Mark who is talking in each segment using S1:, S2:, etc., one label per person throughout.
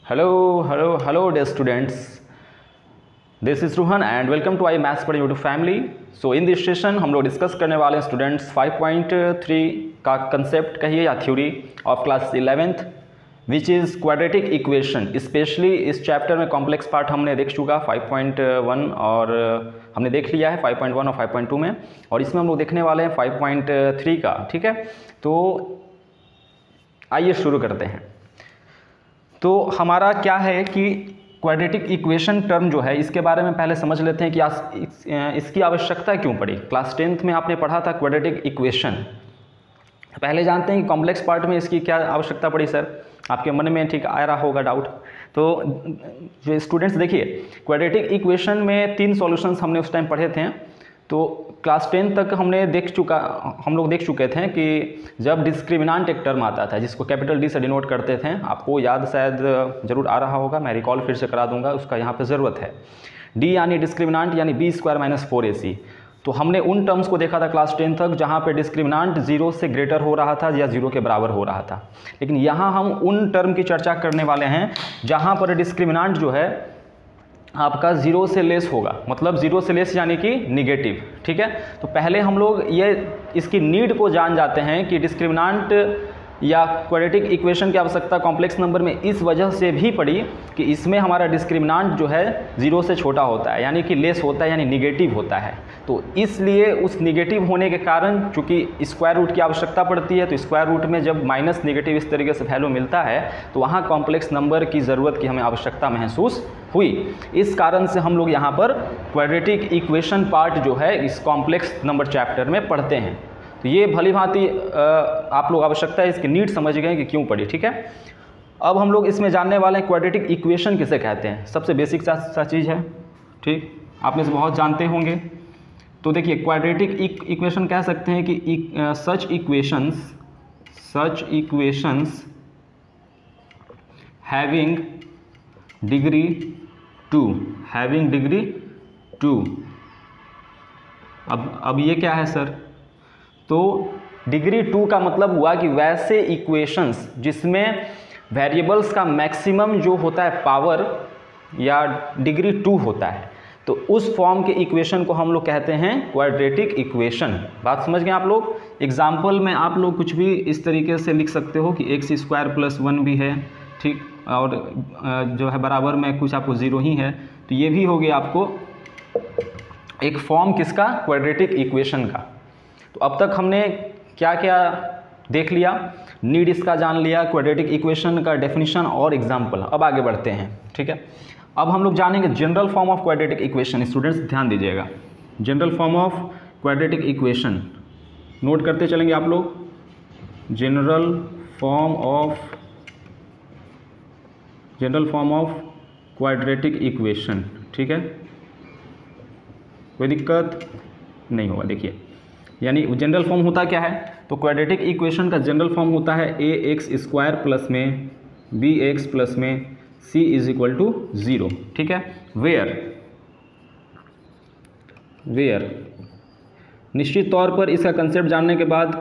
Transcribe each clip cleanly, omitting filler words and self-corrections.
S1: Hello dear students. This is Ruhan and welcome to iMaths पर YouTube family. So in this session हम लोग discuss करने वाले हैं स्टूडेंट्स 5.3 का कंसेप्ट कहिए या theory of class 11th which is quadratic equation. Specially इस चैप्टर में कॉम्प्लेक्स पार्ट हमने देख चुका 5.1 और हमने देख लिया है 5.1 और 5.2 में, और इसमें हम लोग देखने वाले हैं 5.3 का। ठीक है, तो आइए शुरू करते हैं। तो हमारा क्या है कि क्वाड्रेटिक इक्वेशन टर्म जो है इसके बारे में पहले समझ लेते हैं कि इसकी आवश्यकता क्यों पड़ी। क्लास 10th में आपने पढ़ा था क्वाड्रेटिक इक्वेशन, पहले जानते हैं कि कॉम्प्लेक्स पार्ट में इसकी क्या आवश्यकता पड़ी। सर आपके मन में ठीक आ रहा होगा डाउट। तो जो स्टूडेंट्स देखिए, क्वाड्रेटिक इक्वेशन में 3 सॉल्यूशंस हमने उस टाइम पढ़े थे। तो क्लास 10 तक हम लोग देख चुके थे कि जब डिस्क्रिमिनांट एक टर्म आता था जिसको कैपिटल डी से डिनोट करते थे, आपको याद शायद जरूर आ रहा होगा, मैं रिकॉल फिर से करा दूंगा, उसका यहाँ पे ज़रूरत है। डी यानी डिस्क्रिमिनांट यानी b² - 4ac। तो हमने उन टर्म्स को देखा था क्लास 10 तक जहाँ पे डिस्क्रिमिनांट 0 से ग्रेटर हो रहा था या 0 के बराबर हो रहा था। लेकिन यहाँ हम उन टर्म की चर्चा करने वाले हैं जहाँ पर डिस्क्रिमिनांट जो है आपका 0 से लेस होगा, मतलब 0 से लेस यानी कि निगेटिव। ठीक है, तो पहले हम लोग ये इसकी नीड को जान जाते हैं कि डिस्क्रिमिनांट या क्वाड्रेटिक इक्वेशन की आवश्यकता कॉम्प्लेक्स नंबर में इस वजह से भी पड़ी कि इसमें हमारा डिस्क्रिमिनांट जो है 0 से छोटा होता है, यानी कि लेस होता है, यानी निगेटिव होता है। तो इसलिए उस निगेटिव होने के कारण चूंकि स्क्वायर रूट की आवश्यकता पड़ती है, तो स्क्वायर रूट में जब माइनस निगेटिव इस तरीके से वैल्यू मिलता है तो वहाँ कॉम्प्लेक्स नंबर की ज़रूरत की हमें आवश्यकता महसूस हुई। इस कारण से हम लोग यहाँ पर क्वाड्रेटिक इक्वेशन पार्ट जो है इस कॉम्प्लेक्स नंबर चैप्टर में पढ़ते हैं। तो ये भली भांति आप लोग आवश्यकता है इसकी नीड समझ गए कि क्यों पड़ी। ठीक है, अब हम लोग इसमें जानने वाले हैं क्वाड्रेटिक इक्वेशन किसे कहते हैं। सबसे बेसिक सा चीज़ है, ठीक, आप में से बहुत जानते होंगे। तो देखिए, क्वाड्रेटिक इक्वेशन कह सकते हैं कि सच इक्वेशंस हैविंग डिग्री 2। अब ये क्या है सर? तो डिग्री 2 का मतलब हुआ कि वैसे इक्वेशंस जिसमें वेरिएबल्स का मैक्सिमम जो होता है पावर या डिग्री 2 होता है, तो उस फॉर्म के इक्वेशन को हम लोग कहते हैं क्वाड्रेटिक इक्वेशन। बात समझ गए आप लोग? एग्जाम्पल में आप लोग कुछ भी इस तरीके से लिख सकते हो कि x² + 1 भी है, ठीक, और जो है बराबर में कुछ आपको 0 ही है, तो ये भी हो गया आपको एक फॉर्म किसका? क्वाड्रेटिक इक्वेशन का। तो अब तक हमने क्या क्या देख लिया, नीड इसका जान लिया, क्वाड्रेटिक इक्वेशन का डेफिनेशन और एग्जाम्पल। अब आगे बढ़ते हैं। ठीक है, अब हम लोग जानेंगे general form of quadratic equation. Students ध्यान दीजिएगा, general form of quadratic equation note करते चलेंगे आप लोग। General form of quadratic equation, ठीक है, कोई दिक्कत नहीं होगा। देखिए, यानी जनरल फॉर्म होता क्या है? तो क्वाड्रेटिक इक्वेशन का जनरल फॉर्म होता है ax² प्लस में bx प्लस में c = 0। ठीक है, वेयर निश्चित तौर पर इसका कंसेप्ट जानने के बाद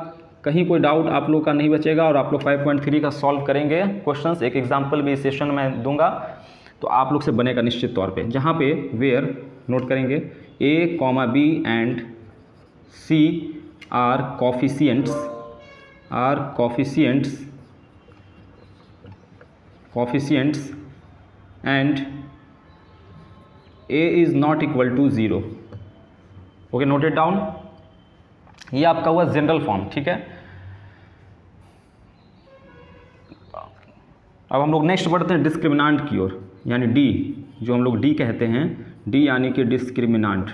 S1: कहीं कोई डाउट आप लोग का नहीं बचेगा और आप लोग 5.3 का सॉल्व करेंगे क्वेश्चंस। एक एग्जांपल भी इस सेशन में दूंगा तो आप लोग से बनेगा निश्चित तौर पे, जहाँ पे वेयर नोट करेंगे a, b and c are coefficients and a is not equal to 0। Okay, note it down. ये आपका हुआ जनरल फॉर्म। ठीक है, अब हम लोग नेक्स्ट बढ़ते हैं डिस्क्रिमिनांट की ओर, यानी डी, जो हम लोग डी कहते हैं। डी यानी कि डिस्क्रिमिनांट।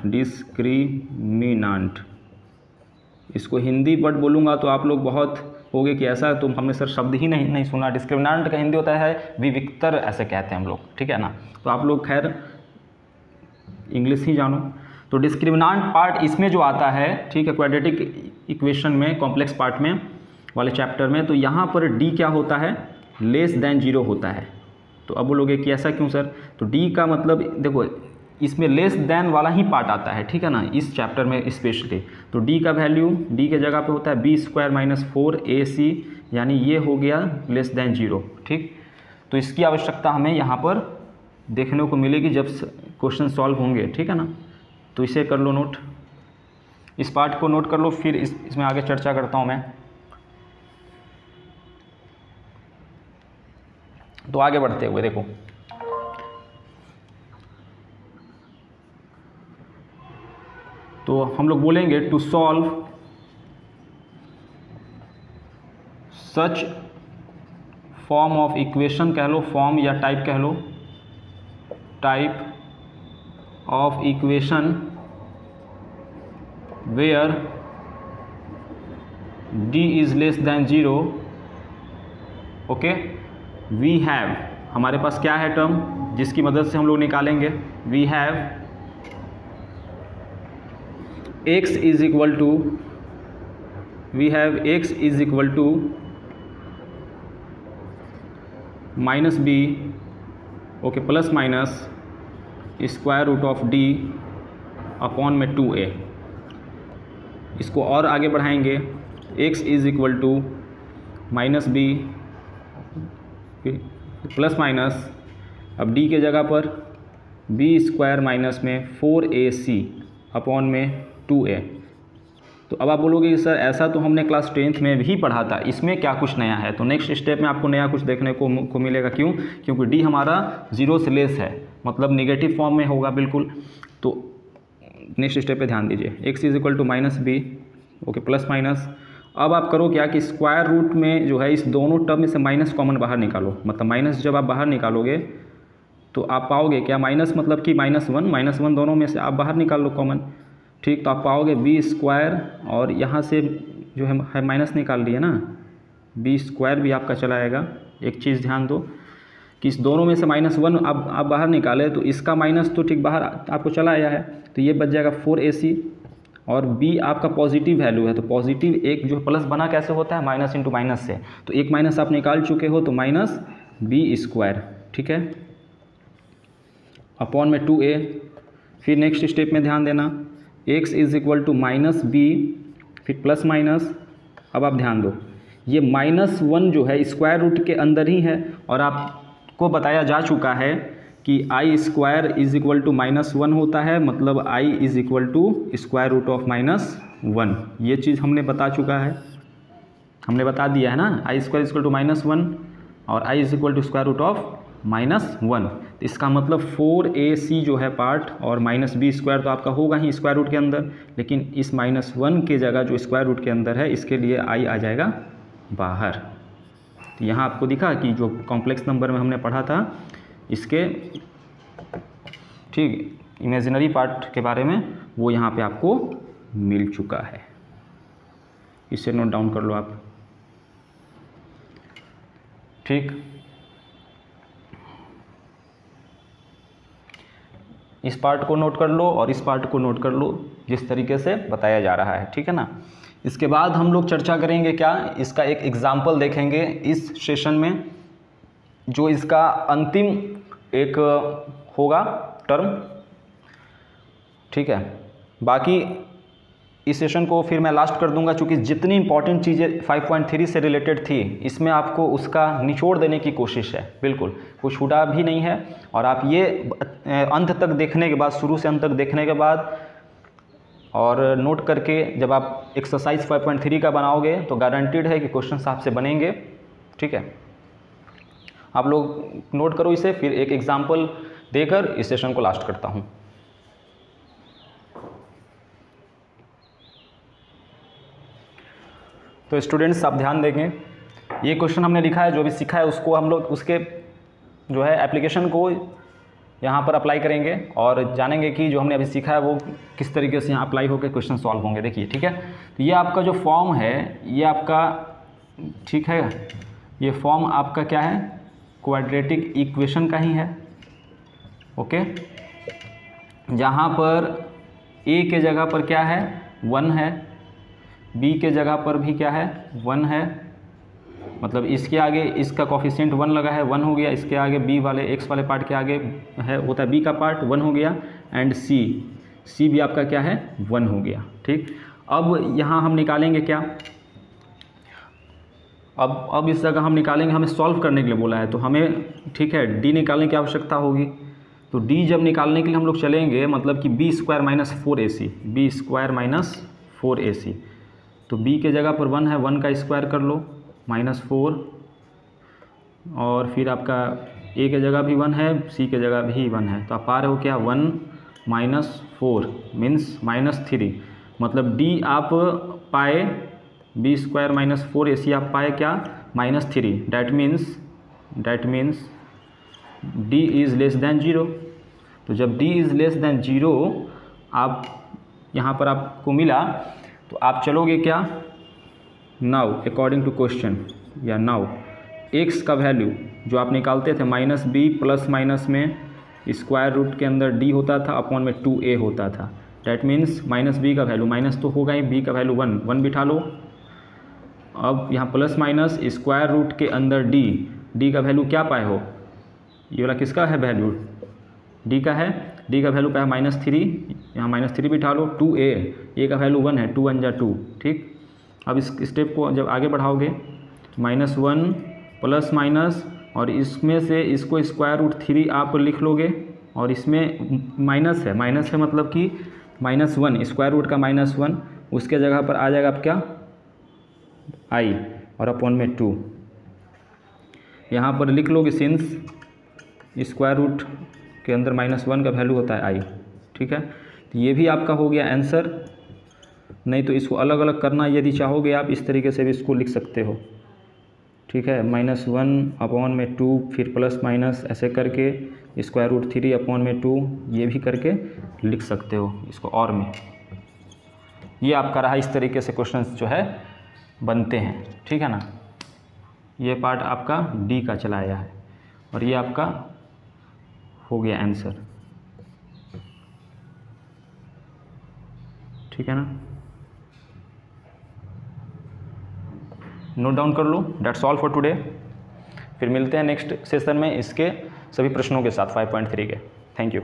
S1: इसको हिंदी वर्ड बोलूँगा तो आप लोग बहुत होगे कि ऐसा तो हमने सर शब्द ही नहीं सुना। डिस्क्रिमिनांट का हिंदी होता है विविक्तर, ऐसे कहते हैं हम लोग। ठीक है ना, तो आप लोग खैर इंग्लिश ही जानो। तो डिस्क्रिमिनांट पार्ट इसमें जो आता है, ठीक है, क्वाड्रेटिक इक्वेशन में कॉम्प्लेक्स पार्ट में वाले चैप्टर में, तो यहाँ पर डी क्या होता है? <0 होता है। तो अब बोलोगे कि ऐसा क्यों सर? तो डी का मतलब देखो, इसमें लेस देन वाला ही पार्ट आता है, ठीक है ना, इस चैप्टर में स्पेशली। तो डी का वैल्यू डी के जगह पे होता है b² - 4ac, यानी ये हो गया <0। ठीक, तो इसकी आवश्यकता हमें यहाँ पर देखने को मिलेगी जब क्वेश्चन सॉल्व होंगे, ठीक है ना। तो इसे कर लो नोट, इस पार्ट को नोट कर लो, फिर इसमें आगे चर्चा करता हूँ मैं। तो आगे बढ़ते हुए देखो, तो हम लोग बोलेंगे to solve such form of equation, कह लो फॉर्म या टाइप कह लो, type of equation where d is less than 0, okay. We have, हमारे पास क्या है टर्म जिसकी मदद से हम लोग निकालेंगे, we have x is equal to, we have x is equal to minus B, okay, plus minus square root of d upon में 2a। इसको और आगे बढ़ाएंगे, x is equal to minus B plus minus, अब d के जगह पर b square minus में 4ac अपॉन में 2a। तो अब आप बोलोगे कि सर ऐसा तो हमने क्लास 10th में भी पढ़ा था, इसमें क्या कुछ नया है। तो नेक्स्ट स्टेप में आपको नया कुछ देखने को मिलेगा। क्यों? क्योंकि d हमारा 0 से लेस है, मतलब निगेटिव फॉर्म में होगा बिल्कुल। तो नेक्स्ट स्टेप पे ध्यान दीजिए, x is equal to minus B, okay, plus minus. अब आप करो क्या कि स्क्वायर रूट में जो है इस दोनों टर्म में से माइनस कॉमन बाहर निकालो, मतलब माइनस जब आप बाहर निकालोगे तो आप पाओगे क्या, माइनस मतलब कि -1 दोनों में से आप बाहर निकाल लो कॉमन, ठीक। तो आप पाओगे बी स्क्वायर, और यहाँ से जो है माइनस निकाल लिए ना, बी स्क्वायर भी आपका चला आएगा। एक चीज़ ध्यान दो कि इस दोनों में से -1 अब आप बाहर निकाले तो इसका माइनस तो ठीक बाहर आपको चला आया है, तो ये बच जाएगा 4ac, और b आपका पॉजिटिव वैल्यू है। तो पॉजिटिव एक जो प्लस बना कैसे होता है, माइनस इंटू माइनस से। तो एक माइनस आप निकाल चुके हो, तो माइनस बी स्क्वायर, ठीक है, अपॉन में 2a। फिर नेक्स्ट स्टेप में ध्यान देना, x is equal to minus B, फिर प्लस माइनस। अब आप ध्यान दो, ये -1 जो है स्क्वायर रूट के अंदर ही है, और आपको बताया जा चुका है कि i square is equal to -1 होता है, मतलब i is equal to square root of -1। ये चीज़ हमने बता चुका है, हमने बता दिया है ना, i square is equal to -1 और i is equal to square root of -1। तो इसका मतलब 4ac जो है पार्ट, और माइनस बी स्क्वायर तो आपका होगा ही स्क्वायर रूट के अंदर, लेकिन इस -1 के जगह जो स्क्वायर रूट के अंदर है इसके लिए आई आ जाएगा बाहर। तो यहाँ आपको दिखा कि जो कॉम्प्लेक्स नंबर में हमने पढ़ा था इसके, ठीक, इमेजिनरी पार्ट के बारे में, वो यहाँ पे आपको मिल चुका है। इसे नोट डाउन कर लो आप, ठीक। इस पार्ट को नोट कर लो और इस पार्ट को नोट कर लो, जिस तरीके से बताया जा रहा है, ठीक है ना। इसके बाद हम लोग चर्चा करेंगे क्या, इसका एक एग्जाम्पल देखेंगे इस सेशन में, जो इसका अंतिम एक होगा टर्म, ठीक है। बाकी इस सेशन को फिर मैं लास्ट कर दूंगा, क्योंकि जितनी इंपॉर्टेंट चीज़ें 5.3 से रिलेटेड थी इसमें आपको उसका निचोड़ देने की कोशिश है, बिल्कुल कुछ छूटा भी नहीं है। और आप ये अंत तक देखने के बाद, शुरू से अंत तक देखने के बाद और नोट करके जब आप एक्सरसाइज 5.3 का बनाओगे तो गारंटीड है कि क्वेश्चन आपसे बनेंगे, ठीक है। आप लोग नोट करो इसे, फिर एक एग्जाम्पल देकर इस सेशन को लास्ट करता हूँ। तो स्टूडेंट्स आप ध्यान देंगे, ये क्वेश्चन हमने लिखा है, जो भी सीखा है उसको हम लोग उसके जो है एप्लीकेशन को यहाँ पर अप्लाई करेंगे और जानेंगे कि जो हमने अभी सीखा है वो किस तरीके से यहाँ अप्लाई होकर क्वेश्चन सॉल्व होंगे। देखिए, ठीक है, तो ये आपका जो फॉर्म है ये आपका, ठीक है, ये फॉर्म आपका क्या है, क्वाड्रेटिक इक्वेशन का ही है, ओके। जहाँ पर a के जगह पर क्या है, 1 है, b के जगह पर भी क्या है, 1 है, मतलब इसके आगे इसका कोफिशिएंट 1 लगा है, 1 हो गया। इसके आगे b वाले x वाले पार्ट के आगे है होता है b का पार्ट, 1 हो गया। एंड c भी आपका क्या है, 1 हो गया, ठीक। अब यहाँ हम निकालेंगे क्या, अब इस जगह हम निकालेंगे, हमें सॉल्व करने के लिए बोला है तो हमें ठीक है डी निकालने की आवश्यकता होगी। तो डी जब निकालने के लिए हम लोग चलेंगे मतलब कि B square minus 4ac, B square minus 4ac। तो बी के जगह पर 1 है, 1 का स्क्वायर कर लो -4, और फिर आपका ए के जगह भी 1 है, सी के जगह भी 1 है, तो आप पा रहे हो क्या 1 - 4 मीन्स -3। मतलब डी आप पाए बी स्क्वायर माइनस 4ac आप पाए क्या -3। That means D is less than 0। तो जब डी इज़ लेस दैन 0 आप यहाँ पर आपको मिला तो आप चलोगे क्या नाउ अकॉर्डिंग टू क्वेश्चन या नाउ एक्स का वैल्यू जो आप निकालते थे -b प्लस माइनस में स्क्वायर रूट के अंदर d होता था अपॉन में 2a होता था। डैट मीन्स -b का वैल्यू माइनस तो होगा ही, b का वैल्यू 1 बिठा लो। अब यहाँ प्लस माइनस स्क्वायर रूट के अंदर d का वैल्यू क्या पाए हो, ये वाला किसका है वैल्यू d का है, d का वैल्यू पाया -3, यहाँ -3 बिठा लो। 2a का वैल्यू 1 है, 2 1 जा 2, ठीक। अब इस स्टेप को जब आगे बढ़ाओगे -1 प्लस माइनस और इसमें से इसको स्क्वायर रूट 3 आप लिख लोगे और इसमें माइनस है मतलब कि -1 स्क्वायर रूट का -1 उसके जगह पर आ जाएगा आप क्या i और अपॉन में 2 यहाँ पर लिख लोगे सिंस स्क्वायर रूट के अंदर -1 का वैल्यू होता है i, ठीक है। तो ये भी आपका हो गया आंसर। नहीं तो इसको अलग अलग करना यदि चाहोगे आप इस तरीके से भी इसको लिख सकते हो, ठीक है। -1 अपॉन में 2 फिर प्लस माइनस ऐसे करके स्क्वायर रूट 3 अपॉन में 2 ये भी करके लिख सकते हो इसको और में। ये आपका रहा, इस तरीके से क्वेश्चंस जो है बनते हैं, ठीक है ना। ये पार्ट आपका डी का चलाया है और ये आपका हो गया आंसर, ठीक है ना। नोट डाउन कर लो। That's all for today. फिर मिलते हैं नेक्स्ट सेशन में इसके सभी प्रश्नों के साथ 5.3 के। Thank you.